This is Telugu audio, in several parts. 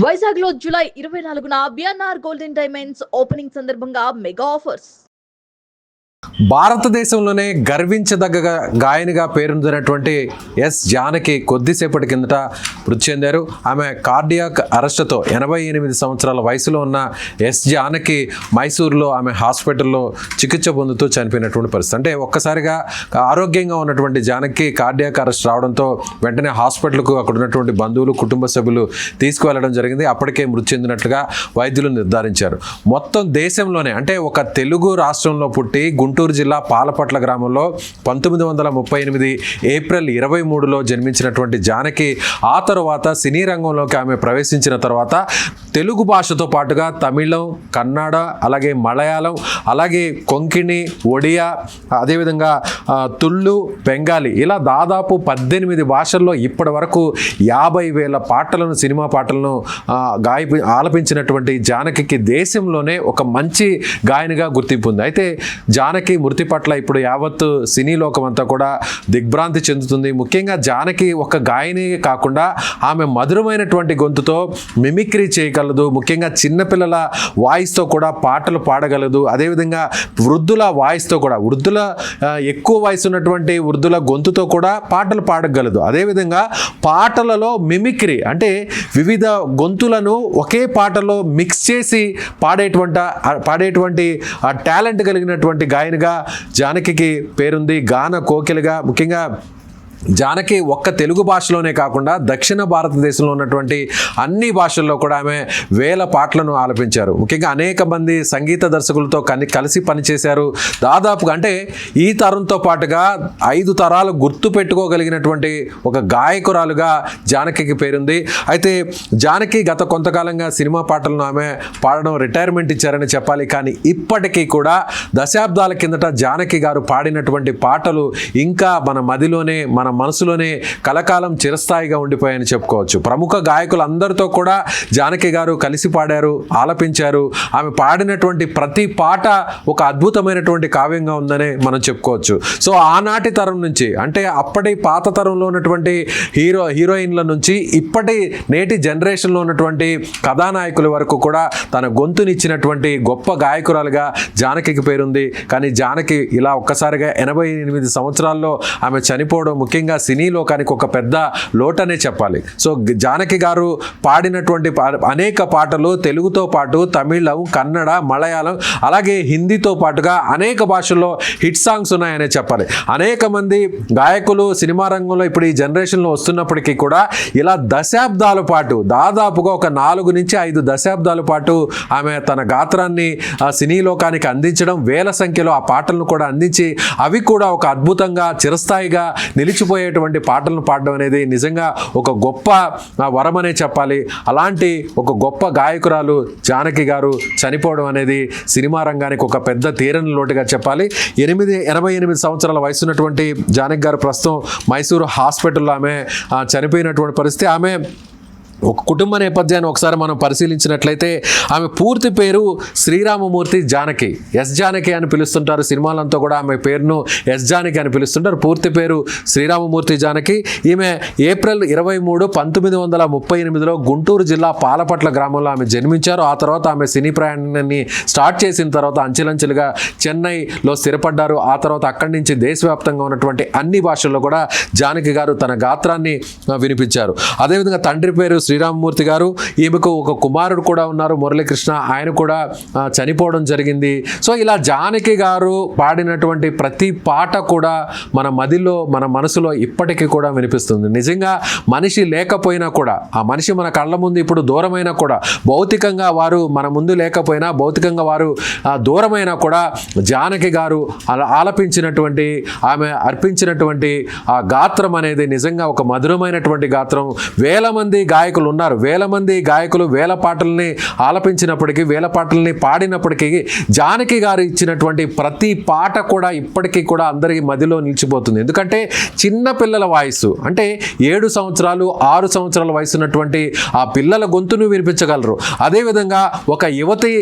వైజాగ్ లో జూలై 24న బిఎన్ఆర్ గోల్డెన్ డైమండ్స్ ఓపెనింగ్ సందర్భంగా మెగా ఆఫర్స్. భారతదేశంలోనే గర్వించదగ్గ గాయనిగా పేరొందినటువంటి ఎస్ జానకి కొద్దిసేపటి కిందట మృతి చెందారు. ఆమె కార్డియాక్ అరెస్ట్తో 88 సంవత్సరాల వయసులో ఉన్న ఎస్ జానకి మైసూరులో ఆమె హాస్పిటల్లో చికిత్స పొందుతూ చనిపోయినటువంటి పరిస్థితి. అంటే ఒక్కసారిగా ఆరోగ్యంగా ఉన్నటువంటి జానకి కార్డియాక్ అరెస్ట్ రావడంతో వెంటనే హాస్పిటల్కు అక్కడ ఉన్నటువంటి బంధువులు కుటుంబ సభ్యులు తీసుకువెళ్ళడం జరిగింది. అప్పటికే మృతి చెందినట్లుగా వైద్యులు నిర్ధారించారు. మొత్తం దేశంలోనే అంటే ఒక తెలుగు రాష్ట్రంలో పుట్టి గుంటూరు జిల్లా పాలపట్ల గ్రామంలో 1938 ఏప్రిల్ 23లో జన్మించినటువంటి జానకి ఆ తర్వాత సినీ రంగంలోకి ఆమె ప్రవేశించిన తర్వాత తెలుగు భాషతో పాటుగా తమిళం, కన్నడ, అలాగే మలయాళం, అలాగే కొంకిణి, ఒడియా, అదేవిధంగా తుళ్ళు, బెంగాలీ ఇలా దాదాపు 18 భాషల్లో ఇప్పటి వరకు 50,000 పాటలను సినిమా పాటలను ఆలపించినటువంటి జానకి దేశంలోనే ఒక మంచి గాయనిగా గుర్తింపు ఉంది. అయితే జానకి మృతి పట్ల ఇప్పుడు యావత్తు సినీ లోకం అంతా కూడా దిగ్భ్రాంతి చెందుతుంది. ముఖ్యంగా జానకి ఒక గాయని కాకుండా ఆమె మధురమైనటువంటి గొంతుతో మిమిక్రీ చేయగలదు. ముఖ్యంగా చిన్నపిల్లల వాయిస్తో కూడా పాటలు పాడగలదు. అదేవిధంగా వృద్ధుల వాయిస్తో కూడా ఎక్కువ వయసు ఉన్నటువంటి వృద్ధుల గొంతుతో కూడా పాటలు పాడగలదు. అదేవిధంగా పాటలలో మిమిక్రీ అంటే వివిధ గొంతులను ఒకే పాటలో మిక్స్ చేసి పాడేటువంటి టాలెంట్ కలిగినటువంటి గాయనిగా జానకి పేరుంది. గాన కోకిలగా ముఖ్యంగా జానకి ఒక్క తెలుగు భాషలోనే కాకుండా దక్షిణ భారతదేశంలో ఉన్నటువంటి అన్ని భాషల్లో కూడా ఆమె వేల పాటలను ఆలపించారు. ముఖ్యంగా అనేక మంది సంగీత దర్శకులతో కలిసి పనిచేశారు. దాదాపుగా అంటే ఈ తరంతో పాటుగా 5 తరాలు గుర్తు పెట్టుకోగలిగినటువంటి ఒక గాయకురాలుగా జానకి పేరుంది. అయితే జానకి గత కొంతకాలంగా సినిమా పాటలను ఆమె పాడడం రిటైర్మెంట్ ఇచ్చారని చెప్పాలి. కానీ ఇప్పటికీ కూడా దశాబ్దాల కిందట జానకి గారు పాడినటువంటి పాటలు ఇంకా మన మదిలోనే మన మనసులోనే కలకాలం చిరస్థాయిగా ఉండిపోయాయని చెప్పుకోవచ్చు. ప్రముఖ గాయకులందరితో కూడా జానకి గారు కలిసి పాడారు, ఆలపించారు. ఆమె పాడినటువంటి ప్రతి పాట ఒక అద్భుతమైనటువంటి కావ్యంగా ఉందని మనం చెప్పుకోవచ్చు. సో ఆనాటి తరం నుంచి అంటే అప్పటి పాత తరంలో ఉన్నటువంటి హీరోయిన్ల నుంచి ఇప్పటి నేటి జనరేషన్లో ఉన్నటువంటి కథానాయకుల వరకు కూడా తన గొంతునిచ్చినటువంటి గొప్ప గాయకురాలుగా జానకి పేరుంది. కానీ జానకి ఇలా ఒక్కసారిగా 88 సంవత్సరాల్లో ఆమె చనిపోవడం ముఖ్యంగా సినీ లోకానికి ఒక పెద్ద లోటనే చెప్పాలి. సో జానకి గారు పాడినటువంటి అనేక పాటలు తెలుగుతో పాటు తమిళం, కన్నడ, మలయాళం, అలాగే హిందీతో పాటుగా అనేక భాషల్లో హిట్ సాంగ్స్ ఉన్నాయనే చెప్పాలి. అనేక మంది గాయకులు సినిమా రంగంలో ఇప్పుడు ఈ జనరేషన్లో వస్తున్నప్పటికీ కూడా ఇలా దశాబ్దాల పాటు దాదాపుగా ఒక 4 నుంచి 5 దశాబ్దాల పాటు ఆమె తన గాత్రాన్ని సినీ లోకానికి అందించడం, వేల సంఖ్యలో ఆ పాటలను కూడా అందించి అవి కూడా ఒక అద్భుతంగా చిరస్థాయిగా నిలిచిపోయేటువంటి పాటలను పాడడం అనేది నిజంగా ఒక గొప్ప వరమనే చెప్పాలి. అలాంటి ఒక గొప్ప గాయకురాలు జానకి గారు చనిపోవడం అనేది సినిమా రంగానికి ఒక పెద్ద తీరని లోటుగా చెప్పాలి. 88 సంవత్సరాల వయసు ఉన్నటువంటి జానకి గారు ప్రస్తుతం మైసూరు హాస్పిటల్లో ఆమె చనిపోయినటువంటి పరిస్థితి. ఆమె ఒక కుటుంబ నేపథ్యాన్ని ఒకసారి మనం పరిశీలించినట్లయితే ఆమె పూర్తి పేరు శ్రీరామమూర్తి జానకి, ఎస్ జానకి అని పిలుస్తుంటారు. సినిమాలంతా కూడా ఆమె పేరును ఎస్ జానకి అని పిలుస్తుంటారు. పూర్తి పేరు శ్రీరామమూర్తి జానకి. ఈమె ఏప్రిల్ 23, 1938లో గుంటూరు జిల్లా పాలపట్ల గ్రామంలో ఆమె జన్మించారు. ఆ తర్వాత ఆమె సినీ ప్రయాణాన్ని స్టార్ట్ చేసిన తర్వాత అంచెలంచెలుగా చెన్నైలో స్థిరపడ్డారు. ఆ తర్వాత అక్కడి నుంచి దేశవ్యాప్తంగా ఉన్నటువంటి అన్ని భాషల్లో కూడా జానకి గారు తన గాత్రాన్ని వినిపించారు. అదేవిధంగా తండ్రి పేరు శ్రీరామమూర్తి గారు. ఈమెకు ఒక కుమారుడు కూడా ఉన్నారు, మురళీకృష్ణ. ఆయన కూడా చనిపోవడం జరిగింది. సో ఇలా జానకి గారు పాడినటువంటి ప్రతి పాట కూడా మన మదిలో మన మనసులో ఇప్పటికీ కూడా వినిపిస్తుంది. నిజంగా మనిషి లేకపోయినా కూడా ఆ మనిషి మన కళ్ళ ముందు ఇప్పుడు దూరమైనా కూడా భౌతికంగా వారు మన ముందు లేకపోయినా భౌతికంగా వారు దూరమైనా కూడా జానకి గారు ఆలపించినటువంటి ఆమె అర్పించినటువంటి ఆ గాత్రం అనేది నిజంగా ఒక మధురమైనటువంటి గాత్రం. వేల మంది గాయకులు ఉన్నారు, వేల మంది గాయకులు వేల పాటల్ని ఆలపించినప్పటికీ వేల పాటల్ని పాడినప్పటికీ జానకి గారు ఇచ్చినటువంటి ప్రతి పాట కూడా ఇప్పటికీ కూడా అందరి మదిలో నిలిచిపోతుంది. ఎందుకంటే చిన్న పిల్లల వాయిస్ అంటే 7 సంవత్సరాలు 6 సంవత్సరాల వయసు ఉన్నటువంటి ఆ పిల్లల గొంతును వినిపించగలరు. అదేవిధంగా ఒక యువతి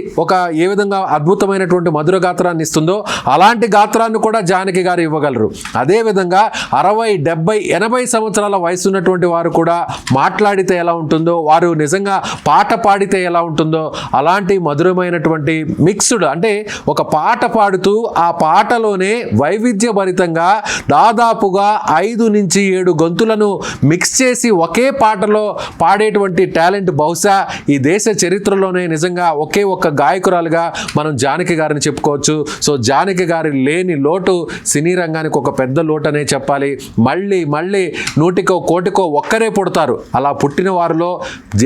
ఏ విధంగా అద్భుతమైనటువంటి మధుర గాత్రాన్ని ఇస్తుందో అలాంటి గాత్రాన్ని కూడా జానకి గారు ఇవ్వగలరు. అదేవిధంగా 60, 70, 80 సంవత్సరాల వయసు ఉన్నటువంటి వారు కూడా మాట్లాడితే ఎలా ఉంటుందో, వారు నిజంగా పాట పాడితే ఎలా ఉంటుందో అలాంటి మధురమైనటువంటి మిక్స్డ్, అంటే ఒక పాట పాడుతూ ఆ పాటలోనే వైవిధ్యభరితంగా దాదాపుగా 5 నుంచి 7 గొంతులను మిక్స్ చేసి ఒకే పాటలో పాడేటువంటి టాలెంట్ బహుశా ఈ దేశ చరిత్రలోనే నిజంగా ఒకే ఒక్క గాయకురాలుగా మనం జానకి గారిని చెప్పుకోవచ్చు. సో జానకి గారి లేని లోటు సినీ రంగానికి ఒక పెద్ద లోటు అనే చెప్పాలి. మళ్ళీ మళ్ళీ 100కో 1,00,00,000 ఒక్కరే పుడతారు. అలా పుట్టిన వారిలో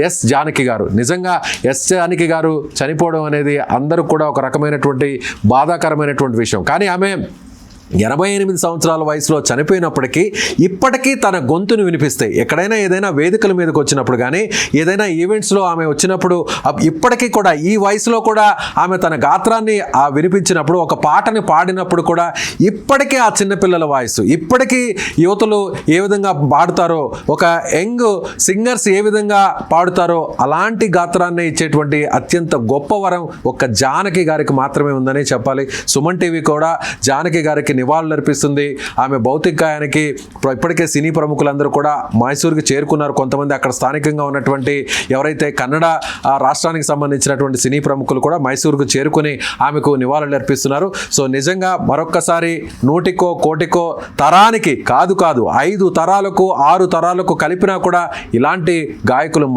ఎస్ జానకి గారు. నిజంగా ఎస్ జానకి గారు చనిపోవడం అనేది అందరూ కూడా ఒక రకమైనటువంటి బాధాకరమైనటువంటి విషయం. కానీ ఆమె 88 సంవత్సరాల వయసులో చనిపోయినప్పటికీ ఇప్పటికీ తన గొంతును వినిపిస్తాయి. ఎక్కడైనా ఏదైనా వేదికల మీదకి వచ్చినప్పుడు కానీ, ఏదైనా ఈవెంట్స్లో ఆమె వచ్చినప్పుడు ఇప్పటికీ కూడా ఈ వయసులో కూడా ఆమె తన గాత్రాన్ని వినిపించినప్పుడు, ఒక పాటని పాడినప్పుడు కూడా ఇప్పటికీ ఆ చిన్నపిల్లల వాయిస్, ఇప్పటికీ యువతలు ఏ విధంగా పాడుతారో, ఒక యంగ్ సింగర్స్ ఏ విధంగా పాడుతారో అలాంటి గాత్రాన్ని ఇచ్చేటువంటి అత్యంత గొప్ప వరం ఒక్క జానకి గారికి మాత్రమే ఉందని చెప్పాలి. సుమన్ టీవీ కూడా జానకి గారికి నివాళులు అర్పిస్తుంది. ఆమె భౌతికాయానికి ఇప్పటికే సినీ ప్రముఖులందరూ కూడా మైసూరుకి చేరుకున్నారు. కొంతమంది అక్కడ స్థానికంగా ఉన్నటువంటి ఎవరైతే కన్నడ రాష్ట్రానికి సంబంధించినటువంటి సినీ ప్రముఖులు కూడా మైసూరుకు చేరుకుని ఆమెకు నివాళులు అర్పిస్తున్నారు. సో నిజంగా మరొక్కసారి 100కో 1,00,00,000 తరానికి కాదు 5 తరాలకు 6 తరాలకు కలిపినా కూడా ఇలాంటి గాయకులు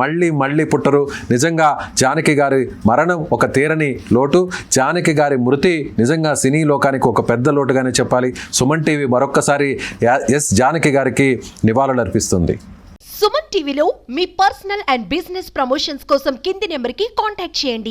మళ్ళీ పుట్టరు. నిజంగా జానకి గారి మరణం ఒక తీరని లోటు. జానకి గారి మృతి నిజంగా సినీ లోకానికి ఒక పెద్ద లోటుగానే చెప్పాలి. సుమన్ టీవీ మరొక్కసారి ఎస్ జానకి గారికి నివాళులు అర్పిస్తుంది. సుమన్ టీవీలో మీ పర్సనల్ అండ్ బిజినెస్ ప్రమోషన్స్ కోసం కింది నెంబర్కి కాంటాక్ట్ చేయండి.